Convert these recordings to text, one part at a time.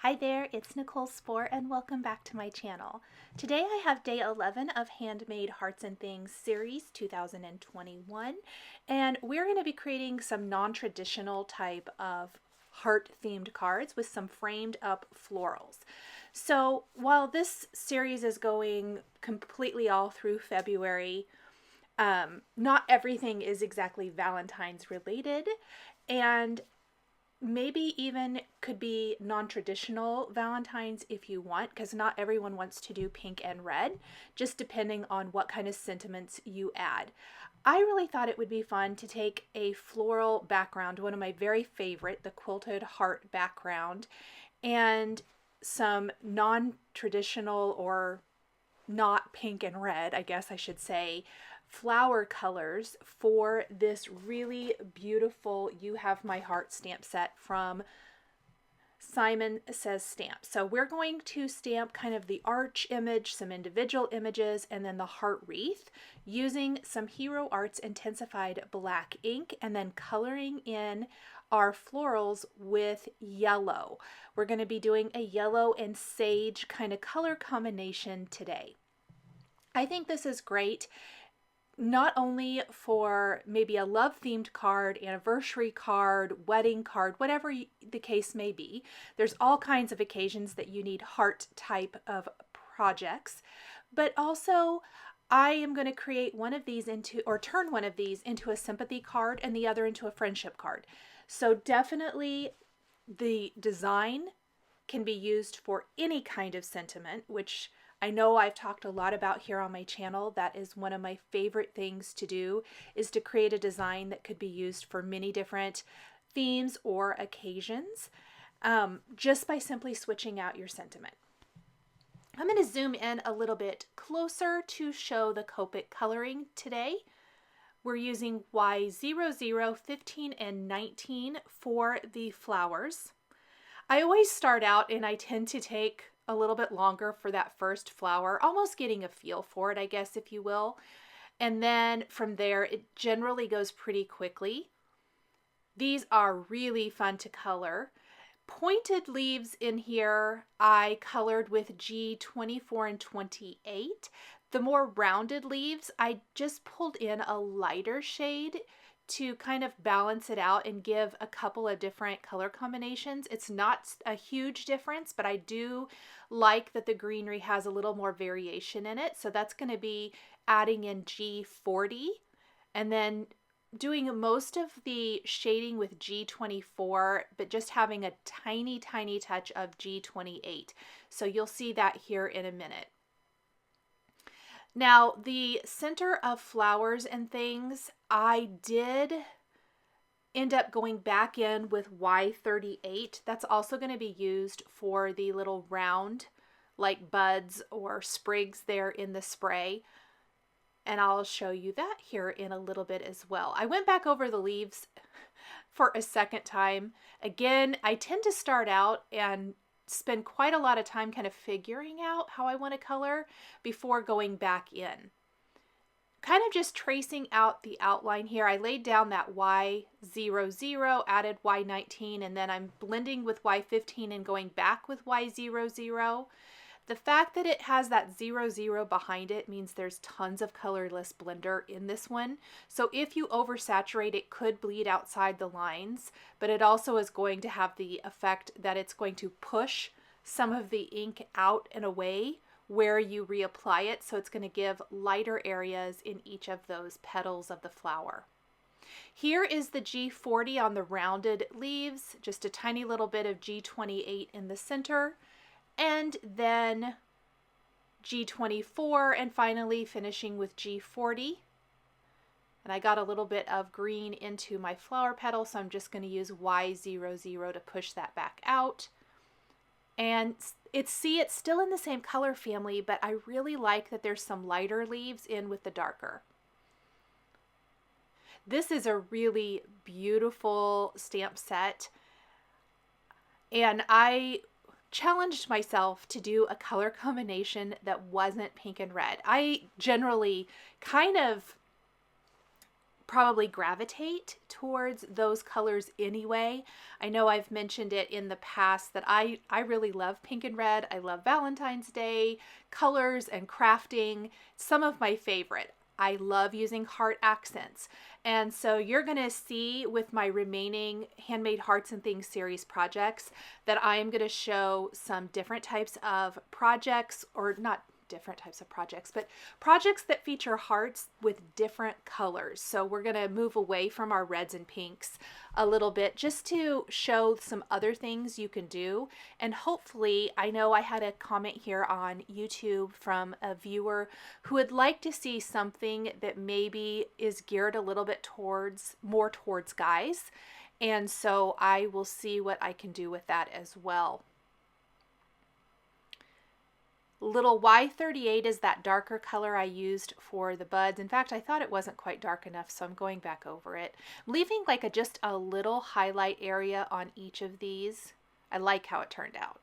Hi there, it's Nicole Spohr and welcome back to my channel. Today I have day 11 of Handmade Hearts and Things series 2021, and we're going to be creating some non-traditional type of heart themed cards with some framed up florals. So while this series is going completely all through February, not everything is exactly Valentine's related, and maybe even could be non-traditional Valentine's if you want, because not everyone wants to do pink and red, just depending on what kind of sentiments you add. I really thought it would be fun to take a floral background, one of my very favorite, the quilted heart background, and some non-traditional or not pink and red, I guess I should say, flower colors for this really beautiful You Have My Heart stamp set from Simon Says Stamp. So we're going to stamp kind of the arch image, some individual images, and then the heart wreath using some Hero Arts intensified black ink and then coloring in our florals with yellow. We're going to be doing a yellow and sage kind of color combination today. I think this is great, not only for maybe a love themed card, anniversary card, wedding card, whatever the case may be. There's all kinds of occasions that you need heart type of projects, but also I am going to create one of these into, or turn one of these into a sympathy card and the other into a friendship card. So definitely the design can be used for any kind of sentiment, which I know I've talked a lot about here on my channel. That is one of my favorite things to do, is to create a design that could be used for many different themes or occasions, just by simply switching out your sentiment. I'm going to zoom in a little bit closer to show the Copic coloring today. We're using Y00, 15, and 19 for the flowers. I always start out and I tend to take a little bit longer for that first flower, almost getting a feel for it, I guess, if you will. And then from there, it generally goes pretty quickly. These are really fun to color. Pointed leaves in here, I colored with G24 and 28. The more rounded leaves, I just pulled in a lighter shade to kind of balance it out and give a couple of different color combinations. It's not a huge difference, but I do like that the greenery has a little more variation in it. So that's going to be adding in G40 and then doing most of the shading with G24, but just having a tiny, tiny touch of G28. So you'll see that here in a minute. Now, the center of flowers and things, I did end up going back in with Y38. That's also going to be used for the little round, like buds or sprigs there in the spray. And I'll show you that here in a little bit as well. I went back over the leaves for a second time. Again, I tend to start out and spend quite a lot of time kind of figuring out how I want to color before going back in. Kind of just tracing out the outline here. I laid down that Y00, added Y19, and then I'm blending with Y15 and going back with Y00. The fact that it has that 00 behind it means there's tons of colorless blender in this one. So if you oversaturate, it could bleed outside the lines, but it also is going to have the effect that it's going to push some of the ink out and away where you reapply it. So it's going to give lighter areas in each of those petals of the flower. Here is the G40 on the rounded leaves, just a tiny little bit of G28 in the center, and then G24, and finally finishing with G40. And I got a little bit of green into my flower petal, so I'm just going to use Y00 to push that back out. And it's still in the same color family, but I really like that there's some lighter leaves in with the darker. This is a really beautiful stamp set, and I challenged myself to do a color combination that wasn't pink and red. I generally kind of probably gravitate towards those colors anyway. I know I've mentioned it in the past that I really love pink and red. I love Valentine's Day colors and crafting. Some of my favorite. I love using heart accents. And so you're going to see with my remaining Handmade Hearts and Things series projects that I am going to show some different types of projects, or not different types of projects, but projects that feature hearts with different colors. So we're going to move away from our reds and pinks a little bit just to show some other things you can do. And hopefully, I know I had a comment here on YouTube from a viewer who would like to see something that maybe is geared a little bit more towards guys. And so I will see what I can do with that as well. Little Y38 is that darker color I used for the buds. In fact, I thought it wasn't quite dark enough, so I'm going back over it. I'm leaving like just a little highlight area on each of these. I like how it turned out.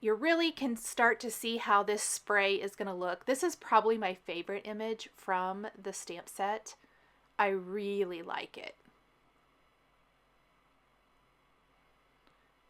You really can start to see how this spray is going to look. This is probably my favorite image from the stamp set. I really like it.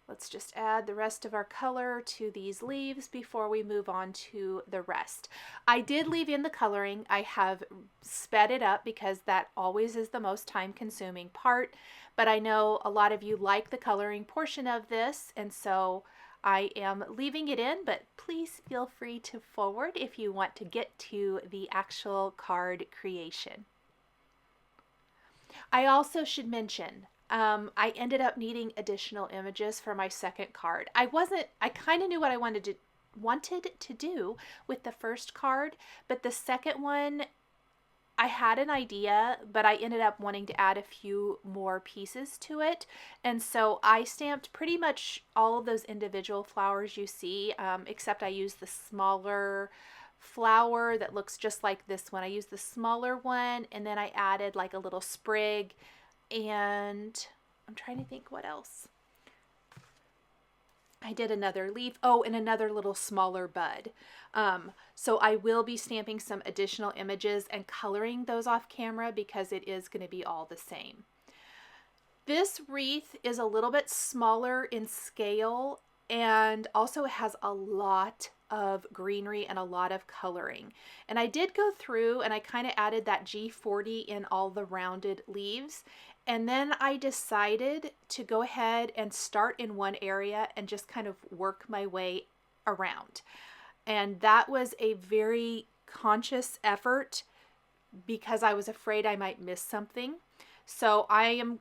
Let's just add the rest of our color to these leaves before we move on to the rest. I did leave in the coloring. I have sped it up because that always is the most time-consuming part, but I know a lot of you like the coloring portion of this, and so I am leaving it in, but please feel free to forward if you want to get to the actual card creation. I also should mention, I ended up needing additional images for my second card. I kind of knew what I wanted to do with the first card, but the second one, I had an idea, but I ended up wanting to add a few more pieces to it. And so I stamped pretty much all of those individual flowers you see, except I used the smaller flower that looks just like this one. I used the smaller one, and then I added like a little sprig, and I'm trying to think what else. I did another leaf. Oh, and another little smaller bud. So I will be stamping some additional images and coloring those off camera because it is going to be all the same. This wreath is a little bit smaller in scale, and also has a lot of greenery and a lot of coloring. And I did go through and I kind of added that G40 in all the rounded leaves. And then I decided to go ahead and start in one area and just kind of work my way around. And that was a very conscious effort because I was afraid I might miss something. So I am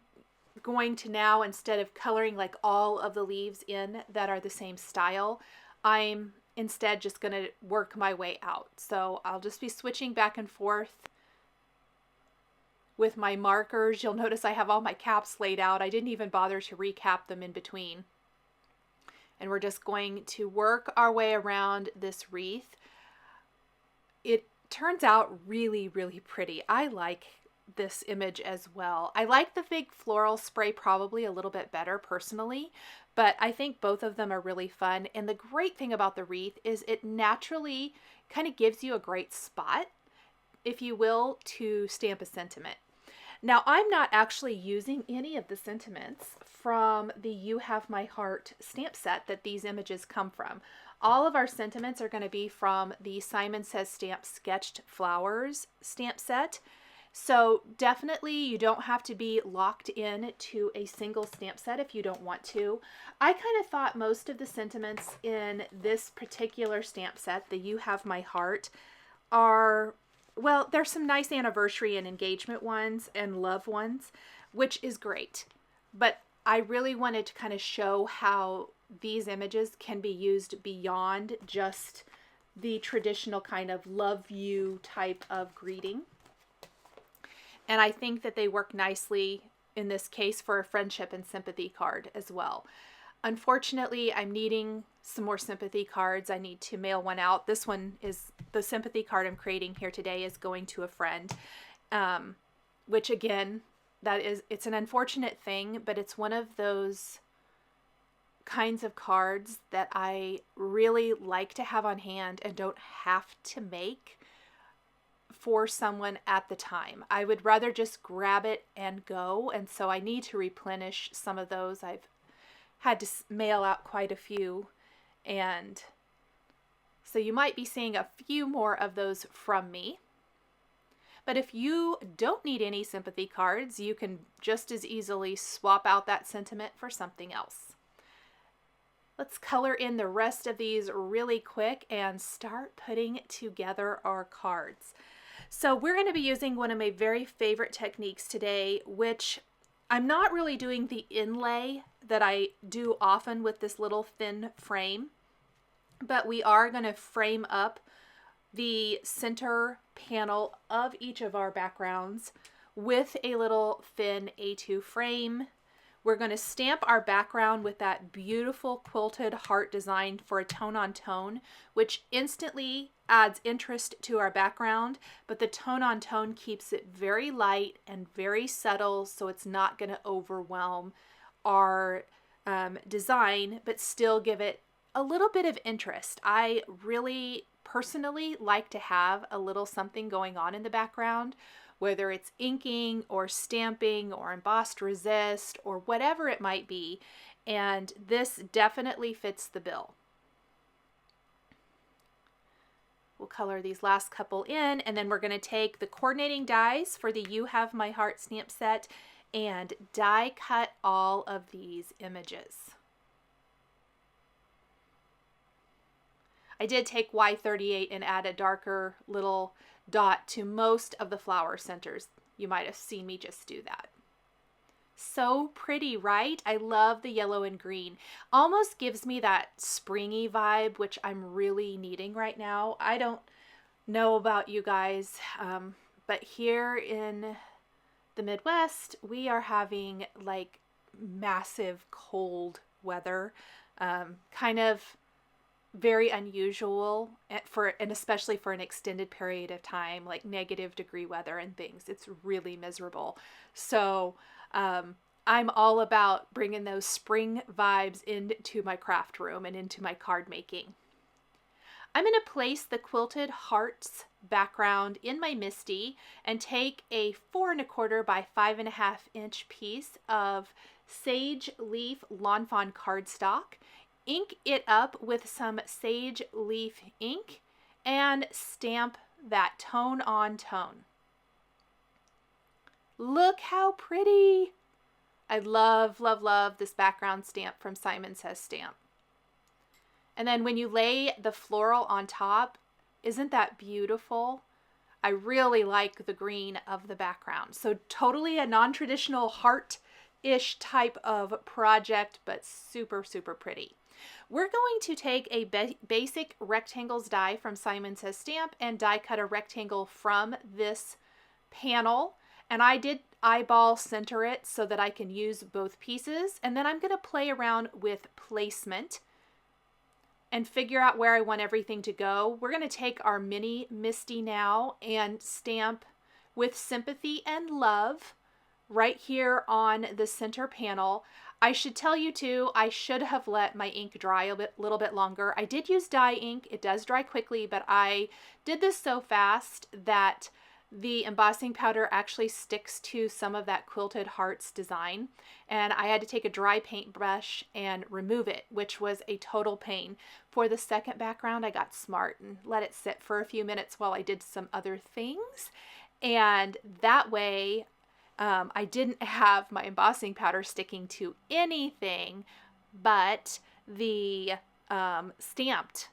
going to now, instead of coloring like all of the leaves in that are the same style, I'm instead just going to work my way out. So I'll just be switching back and forth with my markers. You'll notice I have all my caps laid out. I didn't even bother to recap them in between. And we're just going to work our way around this wreath. It turns out really, really pretty. I like this image as well. I like the big floral spray probably a little bit better personally, but I think both of them are really fun. And the great thing about the wreath is it naturally kind of gives you a great spot, if you will, to stamp a sentiment. Now, I'm not actually using any of the sentiments from the You Have My Heart stamp set that these images come from. All of our sentiments are going to be from the Simon Says Stamp Sketched Flowers stamp set. So definitely you don't have to be locked in to a single stamp set if you don't want to. I kind of thought most of the sentiments in this particular stamp set, the You Have My Heart, are, well, there's some nice anniversary and engagement ones and love ones, which is great. But I really wanted to kind of show how these images can be used beyond just the traditional kind of love you type of greeting. And I think that they work nicely in this case for a friendship and sympathy card as well. Unfortunately, I'm needing some more sympathy cards. I need to mail one out. This one is the sympathy card I'm creating here today is going to a friend, which again, it's an unfortunate thing, but it's one of those kinds of cards that I really like to have on hand and don't have to make for someone at the time. I would rather just grab it and go, and so I need to replenish some of those. I've had to mail out quite a few, and so you might be seeing a few more of those from me. But if you don't need any sympathy cards, you can just as easily swap out that sentiment for something else. Let's color in the rest of these really quick and start putting together our cards. So we're going to be using one of my very favorite techniques today, which I'm not really doing the inlay that I do often with this little thin frame, but we are going to frame up the center panel of each of our backgrounds with a little thin A2 frame. We're going to stamp our background with that beautiful quilted heart design for a tone on tone, which instantly adds interest to our background, but the tone on tone keeps it very light and very subtle, so it's not going to overwhelm our design, but still give it a little bit of interest. I really personally like to have a little something going on in the background, whether it's inking or stamping or embossed resist or whatever it might be, and this definitely fits the bill. We'll color these last couple in, and then we're going to take the coordinating dies for the You Have My Heart stamp set and die cut all of these images. I did take Y38 and add a darker little dot to most of the flower centers. You might have seen me just do that. So pretty, right? I love the yellow and green. Almost gives me that springy vibe, which I'm really needing right now. I don't know about you guys, but here in the Midwest, we are having like massive cold weather, kind of very unusual and especially for an extended period of time, like -degree weather and things. It's really miserable. So I'm all about bringing those spring vibes into my craft room and into my card making. I'm going to place the quilted hearts background in my MISTI and take a 4 1/4 by 5.5 inch piece of Sage Leaf Lawn Fawn cardstock, ink it up with some Sage Leaf ink, and stamp that tone on tone. Look how pretty! I love, love, love this background stamp from Simon Says Stamp. And then when you lay the floral on top, isn't that beautiful? I really like the green of the background. So totally a non-traditional heart-ish type of project, but super, super pretty. We're going to take a basic rectangles die from Simon Says Stamp and die cut a rectangle from this panel. And I did eyeball center it so that I can use both pieces. And then I'm going to play around with placement and figure out where I want everything to go. We're going to take our mini MISTI now and stamp with Sympathy and Love right here on the center panel. I should tell you too, I should have let my ink dry a little bit longer. I did use dye ink. It does dry quickly, but I did this so fast that the embossing powder actually sticks to some of that quilted hearts design, and I had to take a dry paintbrush and remove it, which was a total pain. For the second background, I got smart and let it sit for a few minutes while I did some other things, and that way I didn't have my embossing powder sticking to anything but the stamped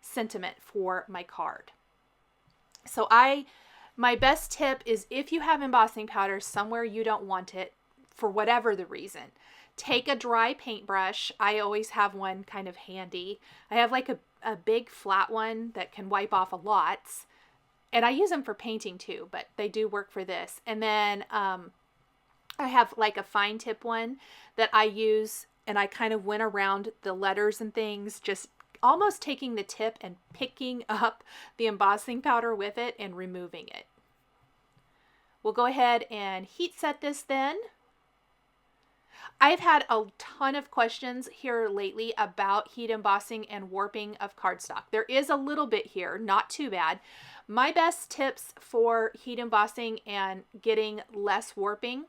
sentiment for my card. So my best tip is, if you have embossing powder somewhere you don't want it, for whatever the reason, take a dry paintbrush. I always have one kind of handy. I have like a big flat one that can wipe off a lot, and I use them for painting too, but they do work for this. And then I have like a fine tip one that I use, and I kind of went around the letters and things, just almost taking the tip and picking up the embossing powder with it and removing it. We'll go ahead and heat set this then. I've had a ton of questions here lately about heat embossing and warping of cardstock. There is a little bit here, not too bad, My best tips for heat embossing and getting less warping: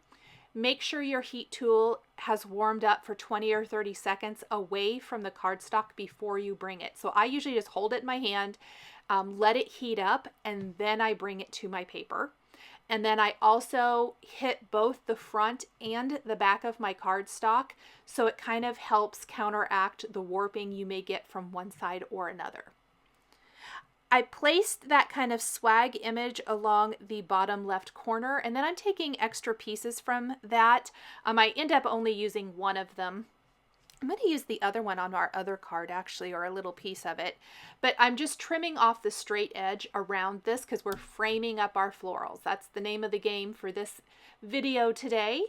make sure your heat tool has warmed up for 20 or 30 seconds away from the cardstock before you bring it. So I usually just hold it in my hand, let it heat up, and then I bring it to my paper. And then I also hit both the front and the back of my cardstock, so it kind of helps counteract the warping you may get from one side or another. I placed that kind of swag image along the bottom left corner, and then I'm taking extra pieces from that. I end up only using one of them. I'm going to use the other one on our other card actually, or a little piece of it. But I'm just trimming off the straight edge around this because we're framing up our florals. That's the name of the game for this video today.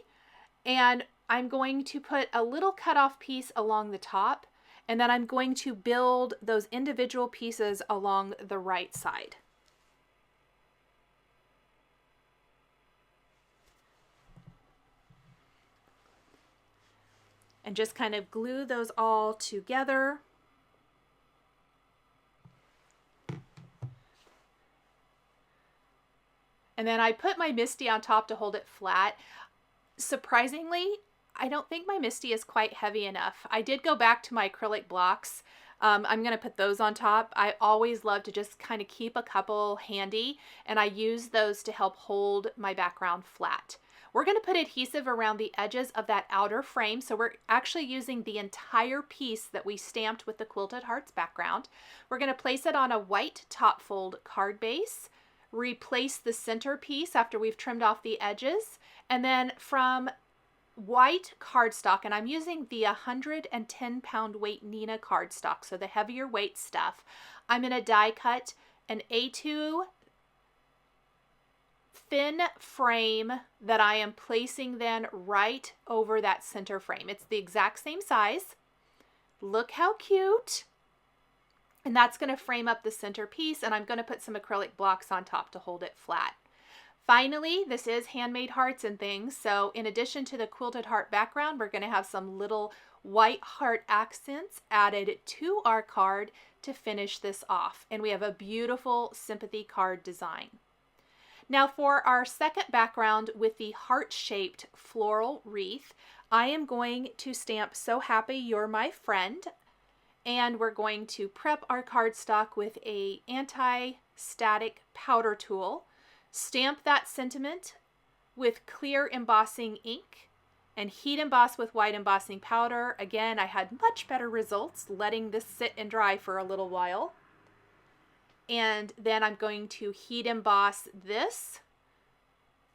And I'm going to put a little cutoff piece along the top, and then I'm going to build those individual pieces along the right side. And just kind of glue those all together. And then I put my Misty on top to hold it flat. Surprisingly, I don't think my Misty is quite heavy enough. I did go back to my acrylic blocks. I'm going to put those on top. I always love to just kind of keep a couple handy, and I use those to help hold my background flat. We're going to put adhesive around the edges of that outer frame, so we're actually using the entire piece that we stamped with the Quilted Hearts background. We're going to place it on a white top fold card base, replace the center piece after we've trimmed off the edges, and then from white cardstock, and I'm using the 110-pound weight Nina cardstock, so the heavier weight stuff, I'm going to die cut an A2 thin frame that I am placing then right over that center frame. It's the exact same size. Look how cute. And that's going to frame up the center piece, and I'm going to put some acrylic blocks on top to hold it flat. Finally, this is Handmade Hearts and Things, so in addition to the quilted heart background, we're going to have some little white heart accents added to our card to finish this off. And we have a beautiful sympathy card design. Now for our second background with the heart-shaped floral wreath, I am going to stamp "So Happy You're My Friend," and we're going to prep our cardstock with a anti-static powder tool, stamp that sentiment with clear embossing ink, and heat emboss with white embossing powder. Again, I had much better results letting this sit and dry for a little while. And then I'm going to heat emboss this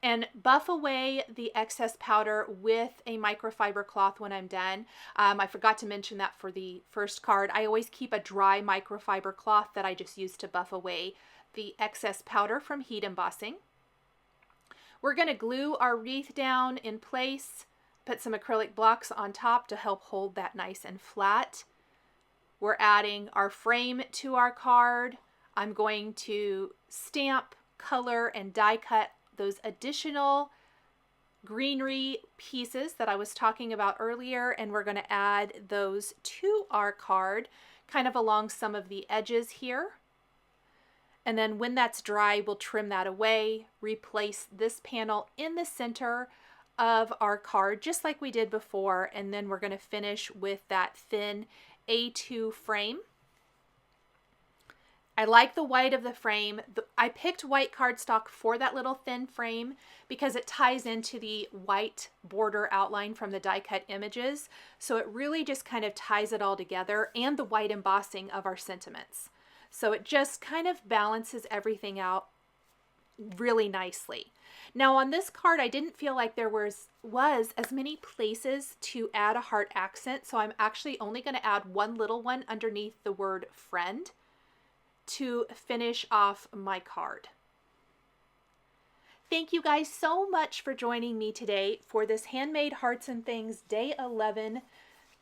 and buff away the excess powder with a microfiber cloth when I'm done. I forgot to mention that for the first card. I always keep a dry microfiber cloth that I just use to buff away the excess powder from heat embossing. We're going to glue our wreath down in place, put some acrylic blocks on top to help hold that nice and flat. We're adding our frame to our card. I'm going to stamp, color, and die cut those additional greenery pieces that I was talking about earlier, and we're going to add those to our card kind of along some of the edges here. And then when that's dry, we'll trim that away, replace this panel in the center of our card just like we did before, and then we're going to finish with that thin A2 frame. I like the white of the frame. I picked white cardstock for that little thin frame because it ties into the white border outline from the die cut images. So it really just kind of ties it all together, and the white embossing of our sentiments. So it just kind of balances everything out really nicely. Now on this card, I didn't feel like there was as many places to add a heart accent. So I'm actually only going to add one little one underneath the word friend to finish off my card. Thank you guys so much for joining me today for this Handmade Hearts and Things Day 11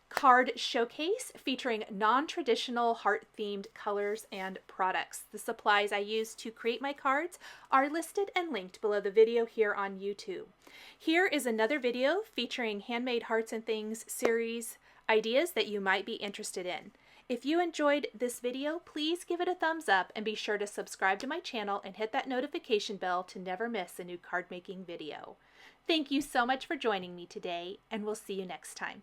card showcase featuring non-traditional heart-themed colors and products. The supplies I used to create my cards are listed and linked below the video here on YouTube. Here is another video featuring Handmade Hearts and Things series ideas that you might be interested in. If you enjoyed this video, please give it a thumbs up and be sure to subscribe to my channel and hit that notification bell to never miss a new card making video. Thank you so much for joining me today, and we'll see you next time.